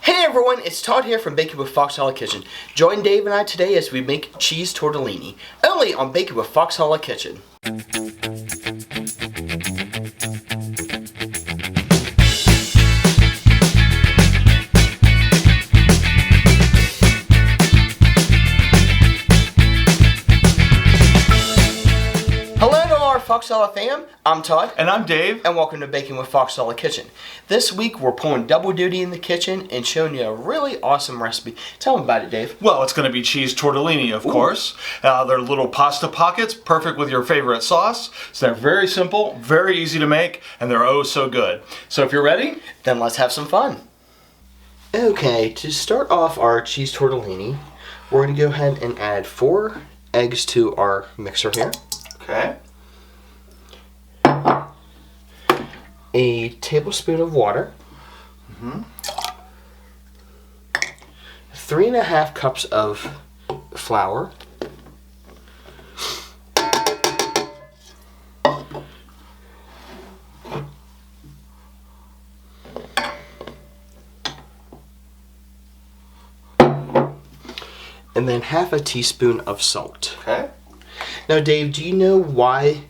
Hey everyone, it's Todd here from Baking with Fox Hallow Kitchen. Join Dave and I today as we make cheese tortellini, only on Baking with Fox Hallow Kitchen. Hello to our Fox Hallow Fam, I'm Todd. And I'm Dave. And welcome to Baking with Fox Hallow Kitchen. This week we're pulling double duty in the kitchen and showing you a really awesome recipe. Tell them about it, Dave. Well, it's going to be cheese tortellini, of course. They're little pasta pockets, perfect with your favorite sauce. So they're very simple, very easy to make, and they're oh so good. So if you're ready, then let's have some fun. Okay, to start off our cheese tortellini, we're going to go ahead and add 4 eggs to our mixer here. okay, A tablespoon of water. 3.5 cups of flour. And then half a teaspoon of salt. okay. Now, Dave, do you know why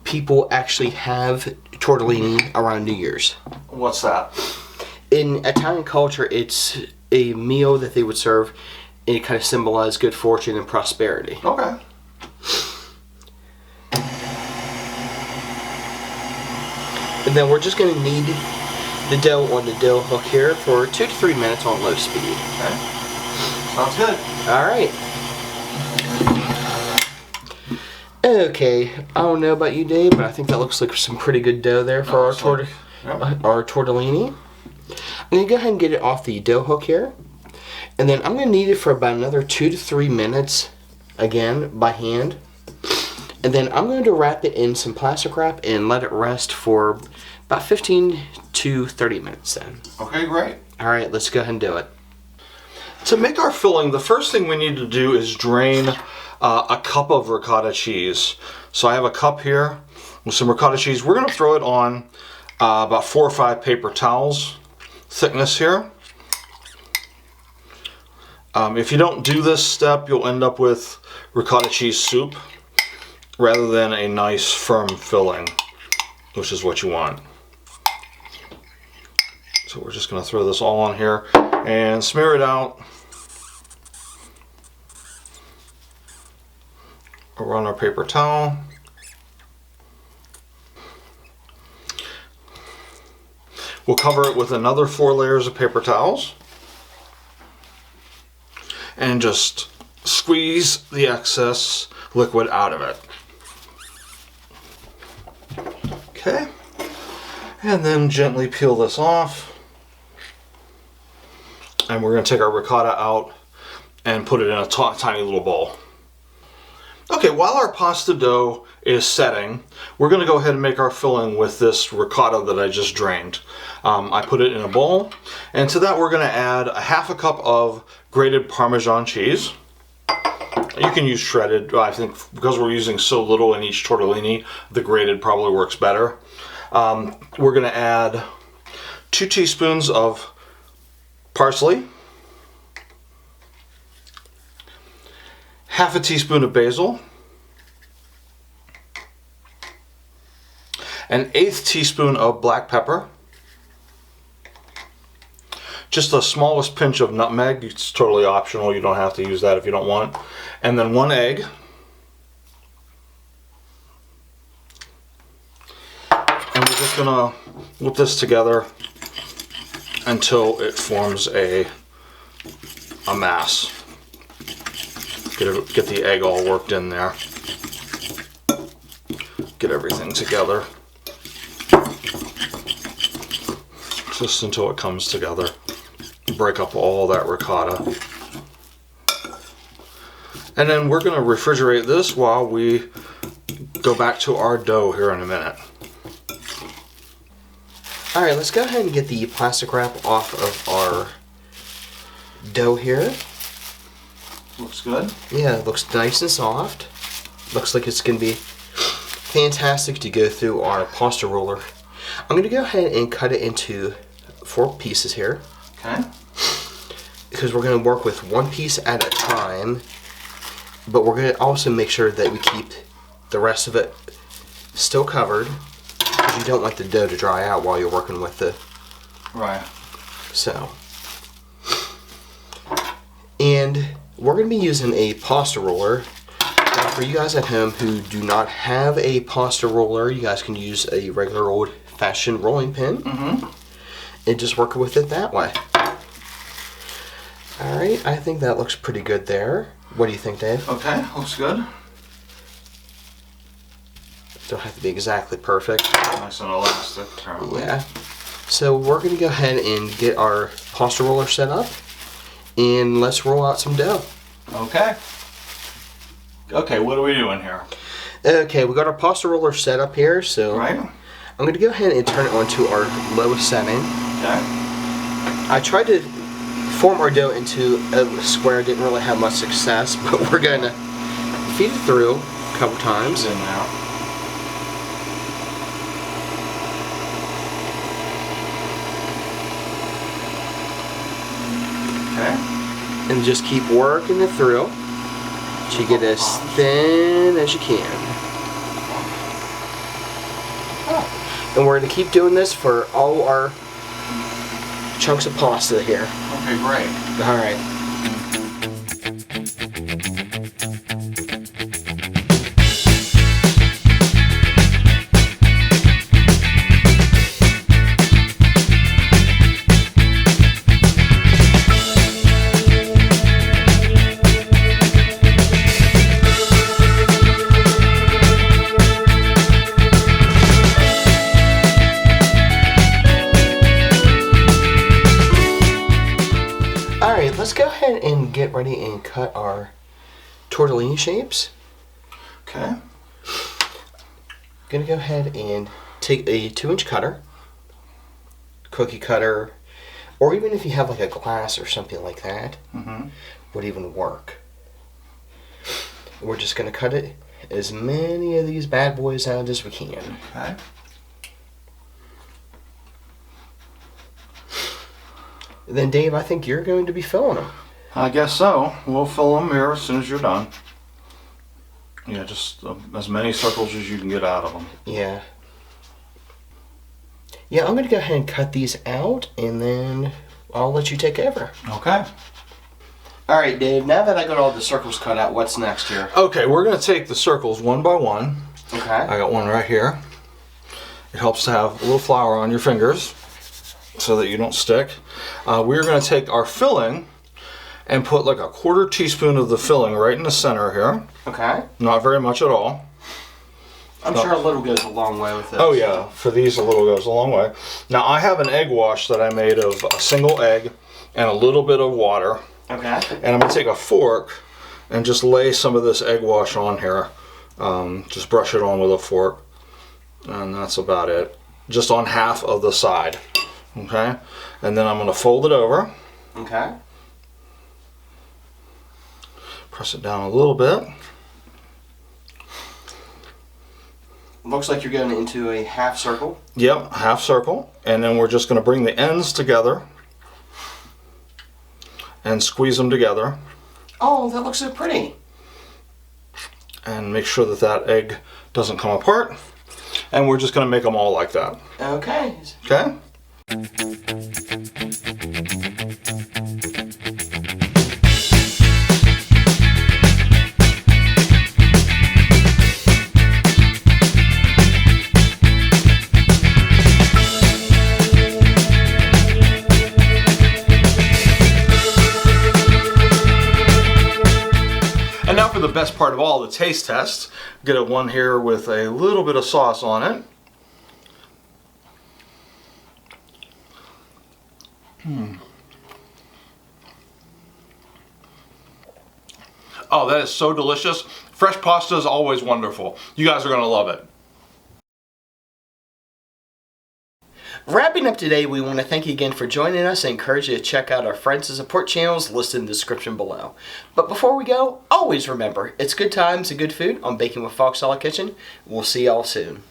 people actually have tortellini around New Year's? What's that? In Italian culture, it's a meal that they would serve, and it kind of symbolizes good fortune and prosperity. Okay. And then we're just going to knead the dough on the dough hook here for 2 to 3 minutes on low speed. Okay. Sounds good. Alright. Okay, I don't know about you, Dave, but I think that looks like some pretty good dough there for our tortellini. I'm going to go ahead and get it off the dough hook here. And then I'm going to knead it for about another 2 to 3 minutes, again, by hand. And then I'm going to wrap it in some plastic wrap and let it rest for about 15 to 30 minutes then. Okay, great. Alright, let's go ahead and do it. To make our filling, the first thing we need to do is drain a cup of ricotta cheese. So I have a cup here with some ricotta cheese. We're going to throw it on about 4 or 5 paper towels thickness here. If you don't do this step, you'll end up with ricotta cheese soup rather than a nice firm filling, which is what you want. So we're just going to throw this all on here and smear it out around our paper towel. We'll cover it with another 4 layers of paper towels and just squeeze the excess liquid out of it. Okay, and then gently peel this off, and we're going to take our ricotta out and put it in a tiny little bowl. Okay, while our pasta dough is setting, we're going to go ahead and make our filling with this ricotta that I just drained. I put it in a bowl, and to that we're going to add a half a cup of grated parmesan cheese. You can use shredded. I think because we're using so little in each tortellini, the grated probably works better. We're going to add 2 teaspoons of parsley, half a teaspoon of basil, an 1/8 teaspoon of black pepper, just the smallest pinch of nutmeg. It's totally optional, you don't have to use that if you don't want, and then 1 egg, and we're just gonna whip this together until it forms a mass. Get the egg all worked in there. Get everything together. Just until it comes together. Break up all that ricotta. And then we're going to refrigerate this while we go back to our dough here in a minute. Alright, let's go ahead and get the plastic wrap off of our dough here. Looks good. Yeah, it looks nice and soft. Looks like it's going to be fantastic to go through our pasta roller. I'm going to go ahead and cut it into 4 pieces here. Okay. because we're going to work with one piece at a time, but we're going to also make sure that we keep the rest of it still covered, because you don't want the dough to dry out while you're working with the... Right. So. And we're going to be using a pasta roller. Now for you guys at home who do not have a pasta roller, you guys can use a regular old-fashioned rolling pin. And just work with it that way. Alright, I think that looks pretty good there. What do you think, Dave? Okay, looks good. Don't have to be exactly perfect. Nice and elastic, apparently. Yeah. So we're going to go ahead and get our pasta roller set up. And let's roll out some dough. Okay. Okay, what are we doing here? Okay, we got our pasta roller set up here, so Right. I'm going to go ahead and turn it onto our lowest setting. Okay. I tried to form our dough into a square, didn't really have much success, but we're going to feed it through a couple times. In now. Okay. And just keep working it through till you get as thin as you can. And we're going to keep doing this for all our chunks of pasta here. Okay, great. Alright. Alright, let's go ahead and get ready and cut our tortellini shapes. Okay. Gonna go ahead and take a 2-inch cutter, cookie cutter, or even if you have like a glass or something like that, would even work. We're just gonna cut it as many of these bad boys out as we can. Okay. Then Dave, I think you're going to be filling them. I guess so. We'll fill them here as soon as you're done. Yeah, just as many circles as you can get out of them. Yeah. Yeah, I'm going to go ahead and cut these out, and then I'll let you take over. Okay. All right, Dave, now that I got all the circles cut out, what's next here? Okay, we're going to take the circles one by one. Okay. I got one right here. It helps to have a little flour on your fingers so that you don't stick. We're going to take our filling and put like a 1/4 teaspoon of the filling right in the center here. Okay. Not very much at all. I'm sure a little goes a long way with this. Oh yeah, for these a little goes a long way. Now I have an egg wash that I made of a single egg and a little bit of water. Okay. And I'm going to take a fork and just lay some of this egg wash on here. Just brush it on with a fork. And that's about it. Just on half of the side. Okay? And then I'm going to fold it over. Okay. Press it down a little bit. Looks like you're going into a half circle. Yep, half circle. And then we're just going to bring the ends together and squeeze them together. Oh, that looks so pretty. And make sure that that egg doesn't come apart. And we're just going to make them all like that. Okay. Okay? And now for the best part of all, the taste test. Get a one here with a little bit of sauce on it. Oh, that is so delicious. Fresh pasta is always wonderful. You guys are going to love it. Wrapping up today, we want to thank you again for joining us and encourage you to check out our friends and support channels listed in the description below. But before we go, always remember, it's good times and good food on Baking with Fox Hallow Kitchen. We'll see y'all soon.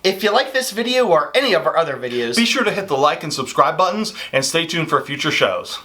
If you like this video or any of our other videos, Be sure to hit the like and subscribe buttons and stay tuned for future shows.